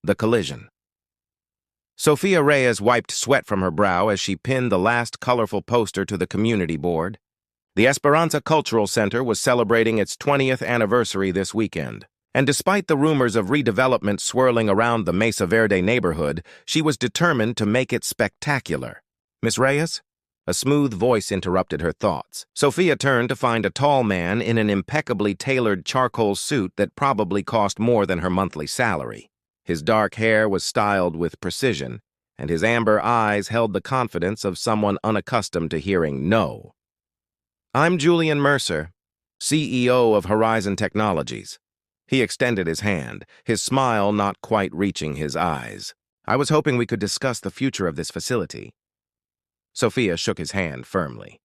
The collision. Sophia Reyes wiped sweat from her brow as she pinned the last colorful poster to the community board. The Esperanza Cultural Center was celebrating its 20th anniversary this weekend, and despite the rumors of redevelopment swirling around the Mesa Verde neighborhood, she was determined to make it spectacular. "Miss Reyes?" A smooth voice interrupted her thoughts. Sophia turned to find a tall man in an impeccably tailored charcoal suit that probably cost more than her monthly salary. His dark hair was styled with precision, and his amber eyes held the confidence of someone unaccustomed to hearing no. "I'm Julian Mercer, CEO of Horizon Technologies." He extended his hand, his smile not quite reaching his eyes. "I was hoping we could discuss the future of this facility." Sophia shook his hand firmly.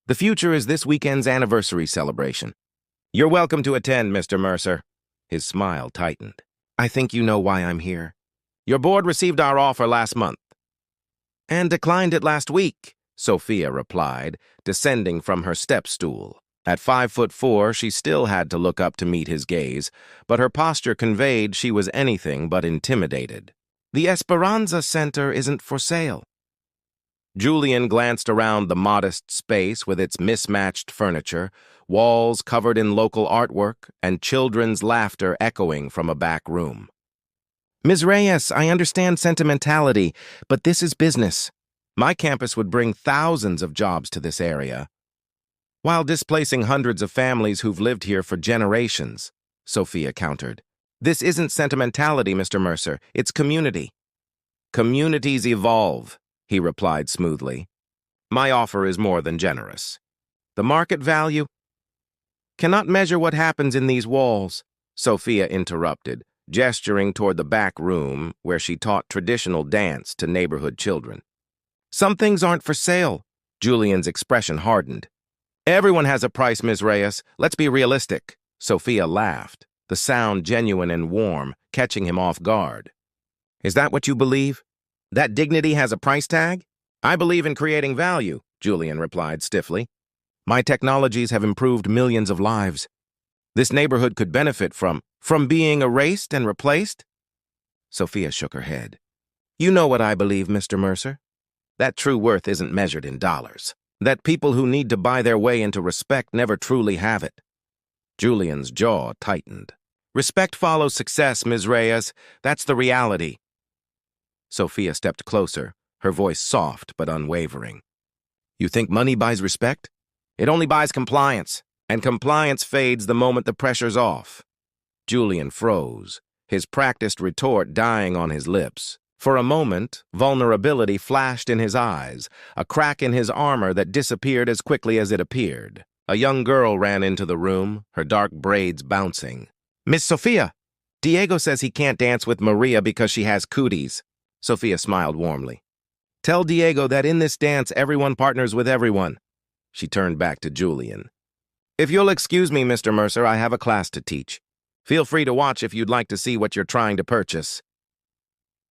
"The future is this weekend's anniversary celebration. You're welcome to attend, Mr. Mercer." His smile tightened. "I think you know why I'm here. Your board received our offer last month." "And declined it last week," Sophia replied, descending from her step stool. At 5'4", she still had to look up to meet his gaze, but her posture conveyed she was anything but intimidated. "The Esperanza Center isn't for sale." Julian glanced around the modest space with its mismatched furniture, walls covered in local artwork, and children's laughter echoing from a back room. "Ms. Reyes, I understand sentimentality, but this is business. My campus would bring thousands of jobs to this area, while displacing hundreds of families who've lived here for generations," Sophia countered. "This isn't sentimentality, Mr. Mercer. It's community." "Communities evolve," he replied smoothly. "My offer is more than generous. The market value cannot measure what happens in these walls," Sophia interrupted, gesturing toward the back room where she taught traditional dance to neighborhood children. "Some things aren't for sale." Julian's expression hardened. "Everyone has a price, Ms. Reyes. Let's be realistic." Sophia laughed, the sound genuine and warm, catching him off guard. "Is that what you believe? That dignity has a price tag?" "I believe in creating value," Julian replied stiffly. "My technologies have improved millions of lives. This neighborhood could benefit from being erased and replaced?" Sophia shook her head. "You know what I believe, Mr. Mercer. That true worth isn't measured in dollars. That people who need to buy their way into respect never truly have it." Julian's jaw tightened. "Respect follows success, Ms. Reyes. That's the reality." Sophia stepped closer, her voice soft but unwavering. "You think money buys respect? It only buys compliance, and compliance fades the moment the pressure's off." Julian froze, his practiced retort dying on his lips. For a moment, vulnerability flashed in his eyes, a crack in his armor that disappeared as quickly as it appeared. A young girl ran into the room, her dark braids bouncing. "Miss Sophia! Diego says he can't dance with Maria because she has cooties." Sophia smiled warmly. "Tell Diego that in this dance everyone partners with everyone." She turned back to Julian. "If you'll excuse me, Mr. Mercer, I have a class to teach. Feel free to watch if you'd like to see what you're trying to purchase."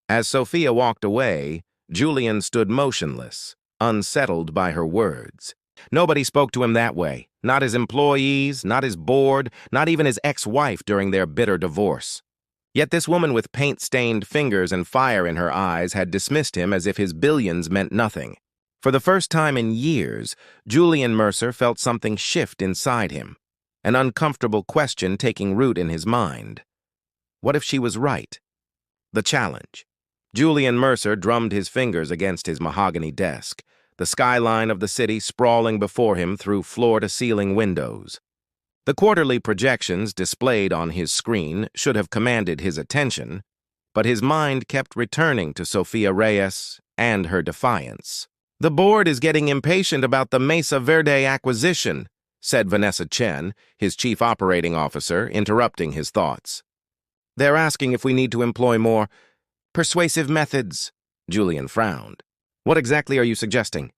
As Sophia walked away, Julian stood motionless, unsettled by her words. Nobody spoke to him that way. Not his employees, not his board, not even his ex-wife during their bitter divorce. Yet this woman with paint-stained fingers and fire in her eyes had dismissed him as if his billions meant nothing. For the first time in years, Julian Mercer felt something shift inside him, an uncomfortable question taking root in his mind. What if she was right? The challenge. Julian Mercer drummed his fingers against his mahogany desk, the skyline of the city sprawling before him through floor-to-ceiling windows. The quarterly projections displayed on his screen should have commanded his attention, but his mind kept returning to Sophia Reyes and her defiance. "The board is getting impatient about the Mesa Verde acquisition," said Vanessa Chen, his chief operating officer, interrupting his thoughts. "They're asking if we need to employ more persuasive methods." Julian frowned. "What exactly are you suggesting?"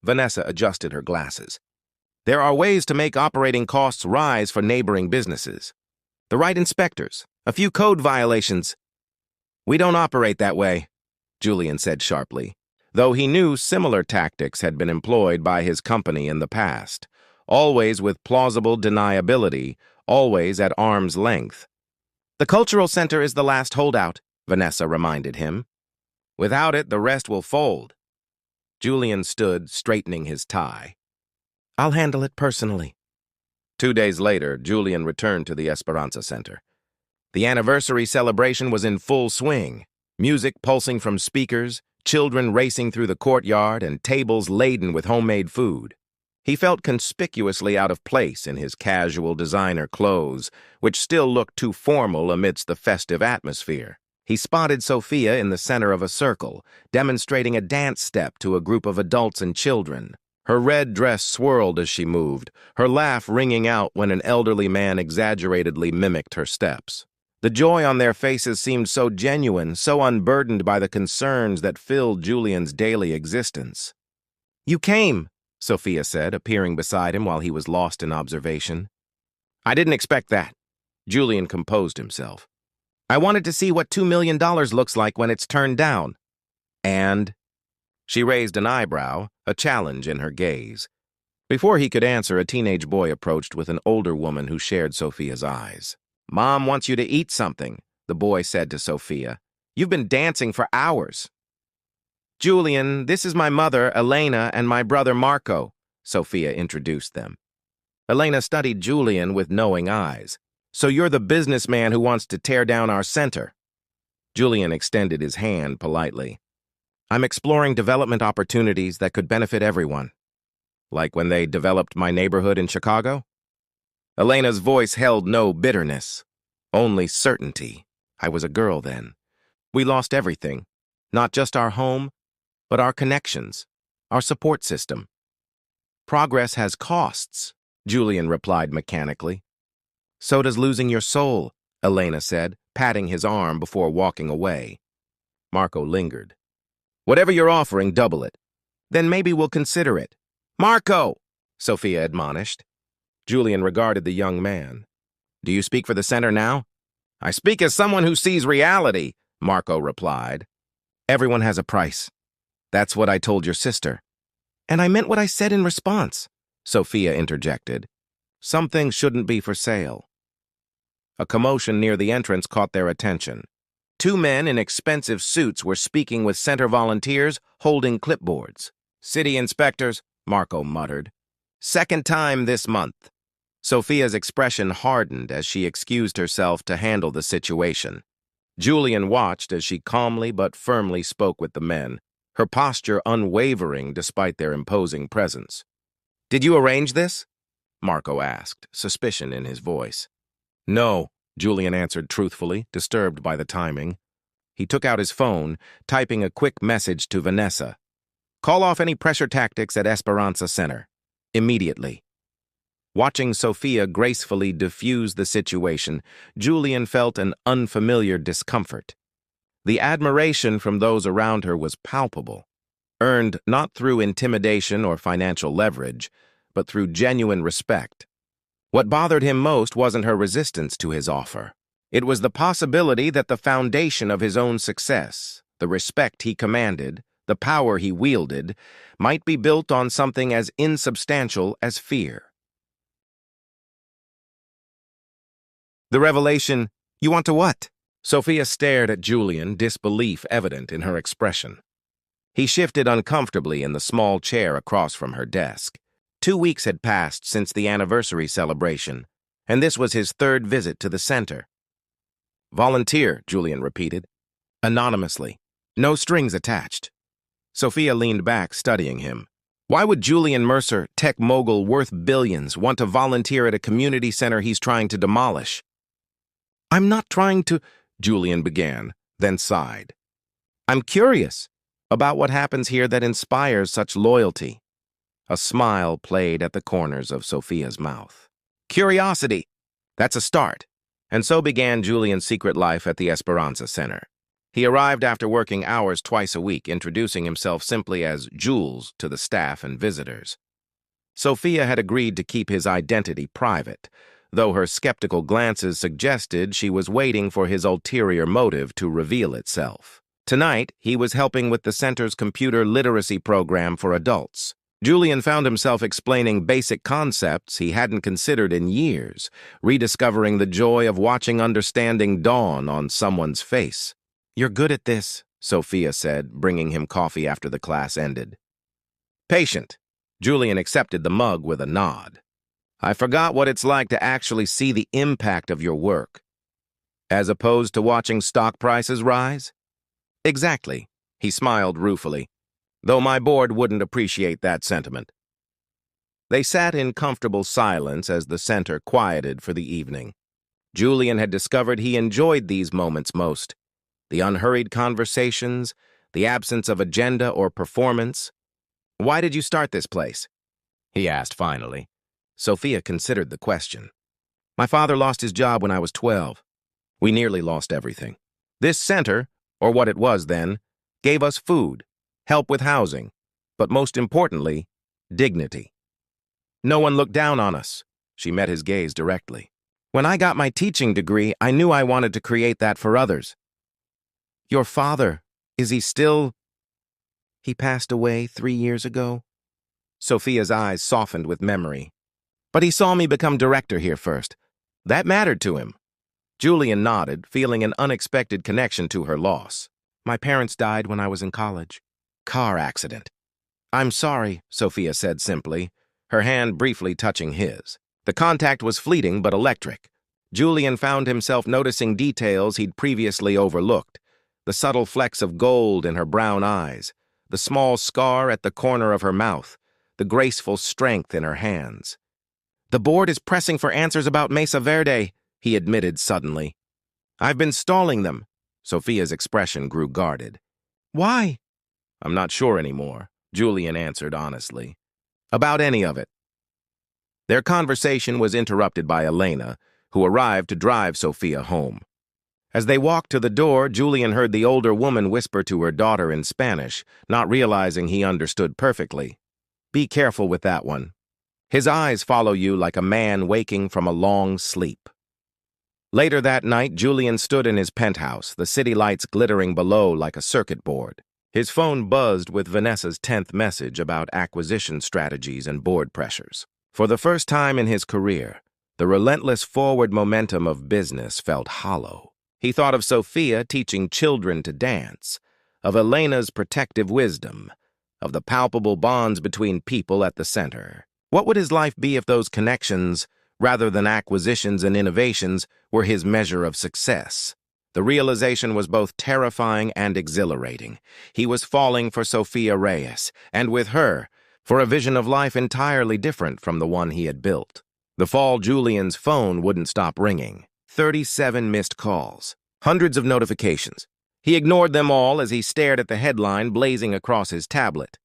Vanessa adjusted her glasses. "There are ways to make operating costs rise for neighboring businesses. The right inspectors, a few code violations." "We don't operate that way," Julian said sharply, though he knew similar tactics had been employed by his company in the past, always with plausible deniability, always at arm's length. "The cultural center is the last holdout. Vanessa reminded him. Without it, the rest will fold. Julian stood, straightening his tie. I'll handle it personally. 2 days later, Julian returned to the Esperanza Center. The anniversary celebration was in full swing, music pulsing from speakers, children racing through the courtyard, and tables laden with homemade food. He felt conspicuously out of place in his casual designer clothes, which still looked too formal amidst the festive atmosphere. He spotted Sophia in the center of a circle, demonstrating a dance step to a group of adults and children. Her red dress swirled as she moved, her laugh ringing out when an elderly man exaggeratedly mimicked her steps. The joy on their faces seemed so genuine, so unburdened by the concerns that filled Julian's daily existence. You came, Sophia said, appearing beside him while he was lost in observation. I didn't expect that. Julian composed himself. I wanted to see what $2 million looks like when it's turned down. And? She raised an eyebrow, a challenge in her gaze. Before he could answer, a teenage boy approached with an older woman who shared Sophia's eyes. Mom wants you to eat something, the boy said to Sophia. You've been dancing for hours. Julian, this is my mother, Elena, and my brother, Marco, Sophia introduced them. Elena studied Julian with knowing eyes. So you're the businessman who wants to tear down our center. Julian extended his hand politely. I'm exploring development opportunities that could benefit everyone. Like when they developed my neighborhood in Chicago? Elena's voice held no bitterness, only certainty. I was a girl then. We lost everything, not just our home, but our connections, our support system. Progress has costs, Julian replied mechanically. So does losing your soul, Elena said, patting his arm before walking away. Marco lingered. Whatever you're offering, double it. Then maybe we'll consider it. Marco! Sophia admonished. Julian regarded the young man. Do you speak for the center now? I speak as someone who sees reality, Marco replied. Everyone has a price. That's what I told your sister. And I meant what I said in response, Sophia interjected. Some things shouldn't be for sale. A commotion near the entrance caught their attention. 2 men in expensive suits were speaking with center volunteers holding clipboards. City inspectors, Marco muttered. Second time this month. Sophia's expression hardened as she excused herself to handle the situation. Julian watched as she calmly but firmly spoke with the men, her posture unwavering despite their imposing presence. Did you arrange this? Marco asked, suspicion in his voice. No, Julian answered truthfully, disturbed by the timing. He took out his phone, typing a quick message to Vanessa. Call off any pressure tactics at Esperanza Center. Immediately. Watching Sophia gracefully diffuse the situation, Julian felt an unfamiliar discomfort. The admiration from those around her was palpable, earned not through intimidation or financial leverage, but through genuine respect. What bothered him most wasn't her resistance to his offer. It was the possibility that the foundation of his own success, the respect he commanded, the power he wielded, might be built on something as insubstantial as fear. The revelation, you want to what? Sophia stared at Julian, disbelief evident in her expression. He shifted uncomfortably in the small chair across from her desk. 2 weeks had passed since the anniversary celebration, and this was his 3rd visit to the center. Volunteer, Julian repeated. Anonymously. No strings attached. Sophia leaned back, studying him. Why would Julian Mercer, tech mogul worth billions, want to volunteer at a community center he's trying to demolish? I'm not trying to, Julian began, then sighed. I'm curious about what happens here that inspires such loyalty. A smile played at the corners of Sophia's mouth. Curiosity. That's a start. And so began Julian's secret life at the Esperanza Center. He arrived after working hours twice a week, introducing himself simply as Jules to the staff and visitors. Sophia had agreed to keep his identity private, though her skeptical glances suggested she was waiting for his ulterior motive to reveal itself. Tonight, he was helping with the center's computer literacy program for adults. Julian found himself explaining basic concepts he hadn't considered in years, rediscovering the joy of watching understanding dawn on someone's face. You're good at this, Sophia said, bringing him coffee after the class ended. Patient. Julian accepted the mug with a nod. I forgot what it's like to actually see the impact of your work. As opposed to watching stock prices rise? Exactly, he smiled ruefully, though my board wouldn't appreciate that sentiment. They sat in comfortable silence as the center quieted for the evening. Julian had discovered he enjoyed these moments most. The unhurried conversations, the absence of agenda or performance. Why did you start this place? He asked finally. Sophia considered the question. My father lost his job when I was 12. We nearly lost everything. This center, or what it was then, gave us food, help with housing, but most importantly, dignity. No one looked down on us. She met his gaze directly. When I got my teaching degree, I knew I wanted to create that for others. Your father, is he still... He passed away 3 years ago? Sophia's eyes softened with memory. But he saw me become director here first. That mattered to him. Julian nodded, feeling an unexpected connection to her loss. My parents died when I was in college. Car accident. I'm sorry, Sophia said simply, her hand briefly touching his. The contact was fleeting but electric. Julian found himself noticing details he'd previously overlooked. The subtle flecks of gold in her brown eyes, the small scar at the corner of her mouth, the graceful strength in her hands. The board is pressing for answers about Mesa Verde, he admitted suddenly. I've been stalling them. Sophia's expression grew guarded. Why? I'm not sure anymore, Julian answered honestly. About any of it. Their conversation was interrupted by Elena, who arrived to drive Sophia home. As they walked to the door, Julian heard the older woman whisper to her daughter in Spanish, not realizing he understood perfectly. Be careful with that one. His eyes follow you like a man waking from a long sleep. Later that night, Julian stood in his penthouse, the city lights glittering below like a circuit board. His phone buzzed with Vanessa's 10th message about acquisition strategies and board pressures. For the first time in his career, the relentless forward momentum of business felt hollow. He thought of Sophia teaching children to dance, of Elena's protective wisdom, of the palpable bonds between people at the center. What would his life be if those connections, rather than acquisitions and innovations, were his measure of success? The realization was both terrifying and exhilarating. He was falling for Sophia Reyes, and with her, for a vision of life entirely different from the one he had built. The fall, Julian's phone wouldn't stop ringing. 37 missed calls. Hundreds of notifications. He ignored them all as he stared at the headline blazing across his tablet.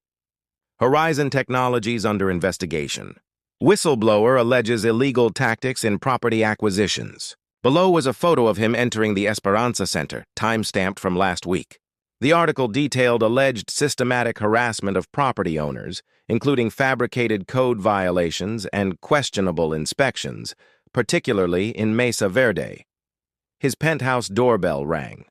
Horizon Technologies under investigation. Whistleblower alleges illegal tactics in property acquisitions. Below was a photo of him entering the Esperanza Center, time-stamped from last week. The article detailed alleged systematic harassment of property owners, including fabricated code violations and questionable inspections, particularly in Mesa Verde. His penthouse doorbell rang.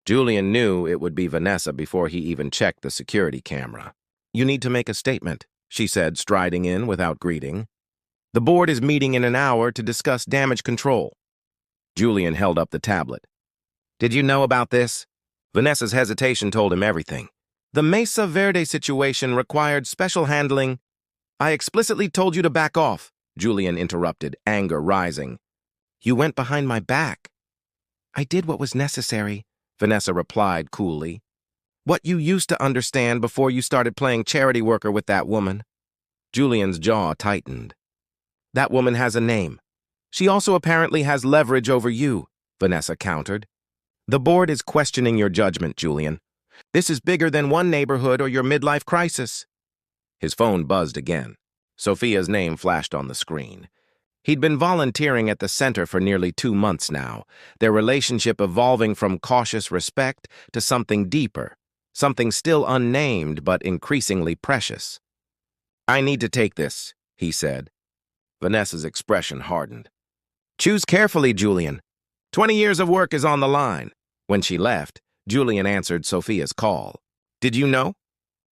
Julian knew it would be Vanessa before he even checked the security camera. You need to make a statement, she said, striding in without greeting. The board is meeting in an hour to discuss damage control. Julian held up the tablet. Did you know about this? Vanessa's hesitation told him everything. The Mesa Verde situation required special handling. I explicitly told you to back off, Julian interrupted, anger rising. You went behind my back. I did what was necessary, Vanessa replied coolly. What you used to understand before you started playing charity worker with that woman. Julian's jaw tightened. That woman has a name. She also apparently has leverage over you, Vanessa countered. The board is questioning your judgment, Julian. This is bigger than one neighborhood or your midlife crisis. His phone buzzed again. Sophia's name flashed on the screen. He'd been volunteering at the center for nearly 2 months now, their relationship evolving from cautious respect to something deeper, something still unnamed but increasingly precious. I need to take this, he said. Vanessa's expression hardened. Choose carefully, Julian. 20 years of work is on the line. When she left, Julian answered Sophia's call. Did you know?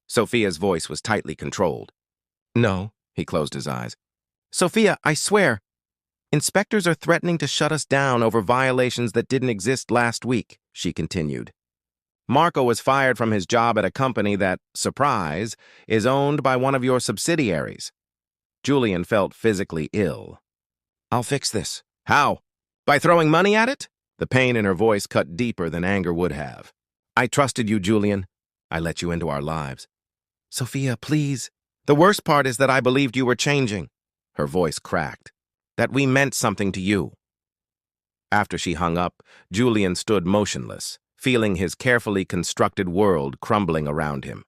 Sophia's voice was tightly controlled. No, he closed his eyes. Sophia, I swear. Inspectors are threatening to shut us down over violations that didn't exist last week. she continued. Marco was fired from his job at a company that, surprise, is owned by one of your subsidiaries. Julian felt physically ill. I'll fix this. How? By throwing money at it? The pain in her voice cut deeper than anger would have. I trusted you, Julian. I let you into our lives. Sophia, please. The worst part is that I believed you were changing. Her voice cracked. That we meant something to you. After she hung up, Julian stood motionless, feeling his carefully constructed world crumbling around him.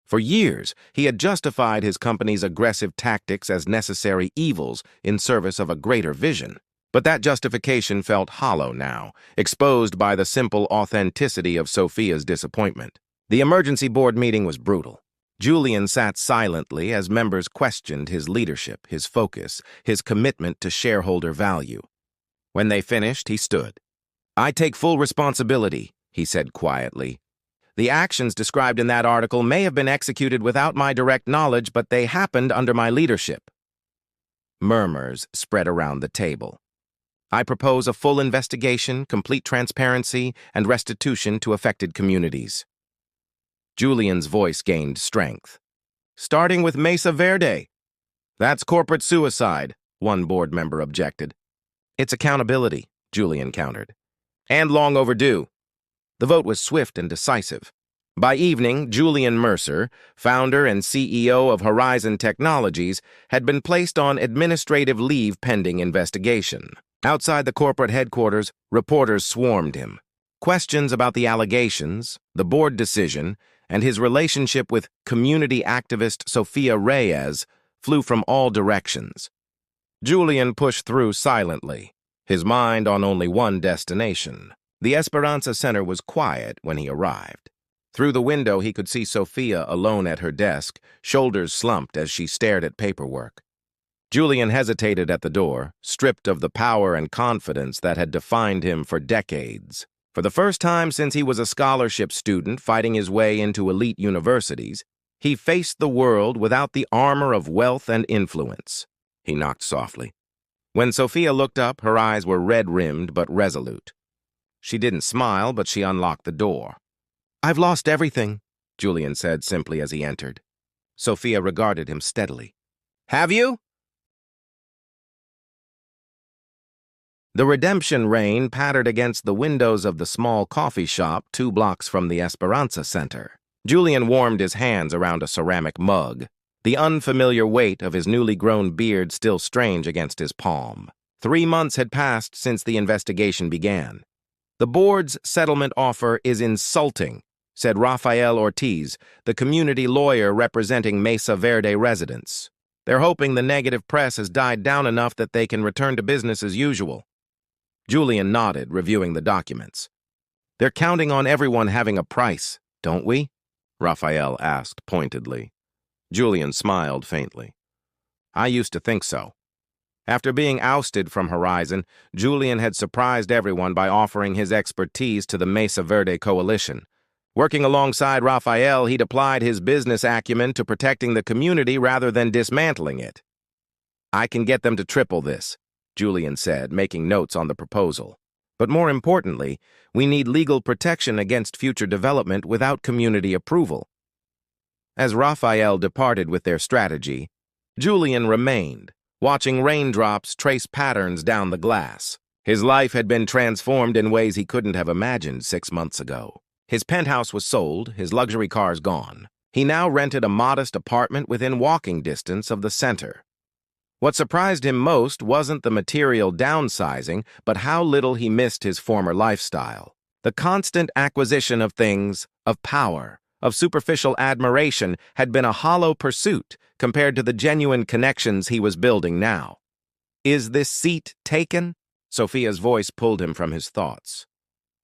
For years, he had justified his company's aggressive tactics as necessary evils in service of a greater vision. But that justification felt hollow now, exposed by the simple authenticity of Sophia's disappointment. The emergency board meeting was brutal. Julian sat silently as members questioned his leadership, his focus, his commitment to shareholder value. When they finished, he stood. I take full responsibility, he said quietly. The actions described in that article may have been executed without my direct knowledge, but they happened under my leadership. Murmurs spread around the table. I propose a full investigation, complete transparency, and restitution to affected communities. Julian's voice gained strength. Starting with Mesa Verde. That's corporate suicide, one board member objected. It's accountability, Julian countered. And long overdue. The vote was swift and decisive. By evening, Julian Mercer, founder and CEO of Horizon Technologies, had been placed on administrative leave pending investigation. Outside the corporate headquarters, reporters swarmed him. Questions about the allegations, the board decision, and his relationship with community activist Sophia Reyes flew from all directions. Julian pushed through silently, his mind on only one destination. The Esperanza Center was quiet when he arrived. Through the window, he could see Sophia alone at her desk, shoulders slumped as she stared at paperwork. Julian hesitated at the door, stripped of the power and confidence that had defined him for decades. For the first time since he was a scholarship student fighting his way into elite universities, he faced the world without the armor of wealth and influence. He knocked softly. When Sophia looked up, her eyes were red-rimmed but resolute. She didn't smile, but she unlocked the door. I've lost everything, Julian said simply as he entered. Sophia regarded him steadily. Have you? The redemption rain pattered against the windows of the small coffee shop 2 blocks from the Esperanza Center. Julian warmed his hands around a ceramic mug, the unfamiliar weight of his newly grown beard still strange against his palm. 3 months had passed since the investigation began. The board's settlement offer is insulting, said Rafael Ortiz, the community lawyer representing Mesa Verde residents. They're hoping the negative press has died down enough that they can return to business as usual. Julian nodded, reviewing the documents. They're counting on everyone having a price, don't we? Rafael asked pointedly. Julian smiled faintly. I used to think so. After being ousted from Horizon, Julian had surprised everyone by offering his expertise to the Mesa Verde coalition. Working alongside Rafael, he'd applied his business acumen to protecting the community rather than dismantling it. I can get them to triple this, Julian said, making notes on the proposal. But more importantly, we need legal protection against future development without community approval. As Rafael departed with their strategy, Julian remained, watching raindrops trace patterns down the glass. His life had been transformed in ways he couldn't have imagined 6 months ago. His penthouse was sold, his luxury cars gone. He now rented a modest apartment within walking distance of the center. What surprised him most wasn't the material downsizing, but how little he missed his former lifestyle. The constant acquisition of things, of power, of superficial admiration had been a hollow pursuit compared to the genuine connections he was building now. Is this seat taken? Sophia's voice pulled him from his thoughts.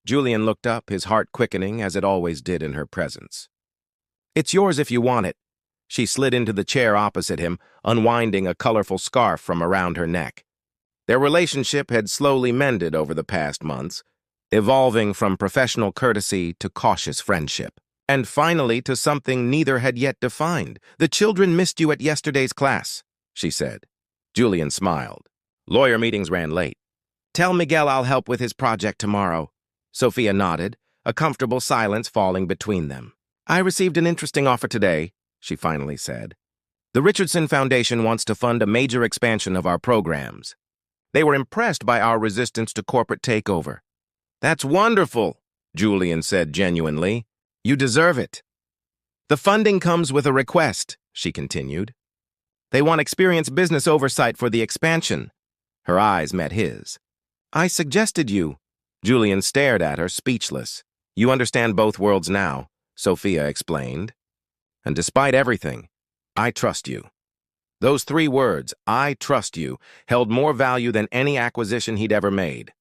Julian looked up, his heart quickening as it always did in her presence. It's yours if you want it. She slid into the chair opposite him, unwinding a colorful scarf from around her neck. Their relationship had slowly mended over the past months, evolving from professional courtesy to cautious friendship. And finally to something neither had yet defined. The children missed you at yesterday's class, she said. Julian smiled. Lawyer meetings ran late. Tell Miguel I'll help with his project tomorrow. Sophia nodded, a comfortable silence falling between them. I received an interesting offer today, she finally said. The Richardson Foundation wants to fund a major expansion of our programs. They were impressed by our resistance to corporate takeover. That's wonderful, Julian said genuinely. You deserve it. The funding comes with a request, she continued. They want experienced business oversight for the expansion. Her eyes met his. I suggested you. Julian stared at her, speechless. You understand both worlds now, Sophia explained. And despite everything, I trust you. Those 3 words, I trust you, held more value than any acquisition he'd ever made.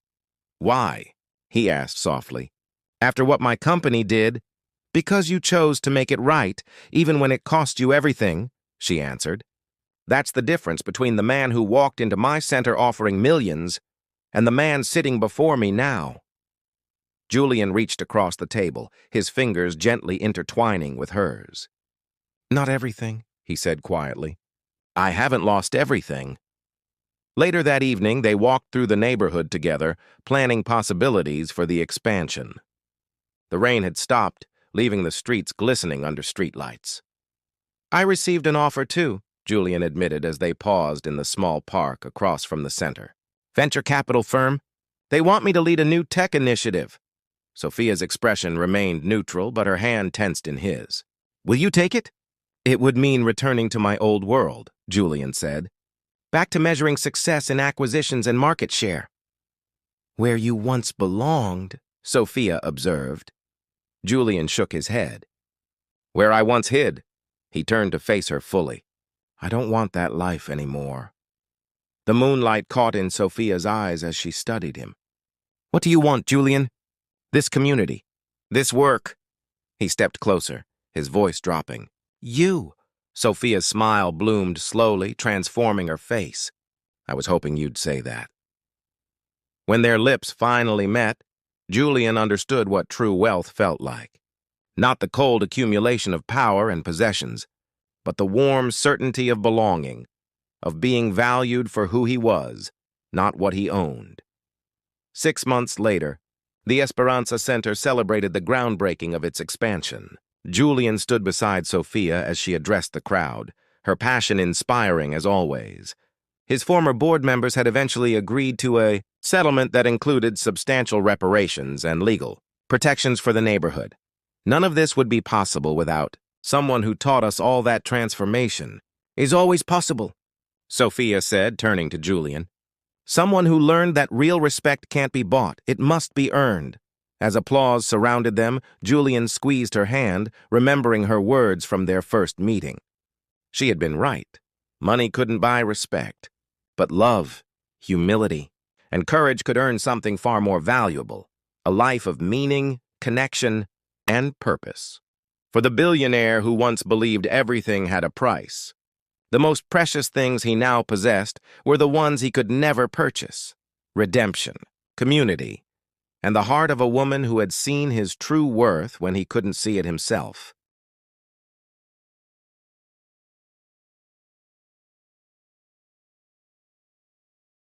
Why? He asked softly. After what my company did, because you chose to make it right, even when it cost you everything, she answered. That's the difference between the man who walked into my center offering millions and the man sitting before me now. Julian reached across the table, his fingers gently intertwining with hers. Not everything, he said quietly. I haven't lost everything. Later that evening, they walked through the neighborhood together, planning possibilities for the expansion. The rain had stopped, leaving the streets glistening under streetlights. I received an offer too, Julian admitted as they paused in the small park across from the center. Venture capital firm? They want me to lead a new tech initiative. Sophia's expression remained neutral, but her hand tensed in his. Will you take it? It would mean returning to my old world, Julian said. Back to measuring success in acquisitions and market share. Where you once belonged, Sophia observed. Julian shook his head. Where I once hid. He turned to face her fully. I don't want that life anymore. The moonlight caught in Sophia's eyes as she studied him. What do you want, Julian? This community. This work. He stepped closer, his voice dropping. You. Sophia's smile bloomed slowly, transforming her face. I was hoping you'd say that. When their lips finally met, Julian understood what true wealth felt like. Not the cold accumulation of power and possessions, but the warm certainty of belonging, of being valued for who he was, not what he owned. 6 months later, the Esperanza Center celebrated the groundbreaking of its expansion. Julian stood beside Sophia as she addressed the crowd, her passion inspiring as always. His former board members had eventually agreed to a settlement that included substantial reparations and legal protections for the neighborhood. None of this would be possible without someone who taught us all that transformation is always possible, Sophia said, turning to Julian. Someone who learned that real respect can't be bought, it must be earned. As applause surrounded them, Julian squeezed her hand, remembering her words from their first meeting. She had been right. Money couldn't buy respect, but love, humility, and courage could earn something far more valuable, a life of meaning, connection, and purpose. For the billionaire who once believed everything had a price, the most precious things he now possessed were the ones he could never purchase: redemption, community, and the heart of a woman who had seen his true worth when he couldn't see it himself.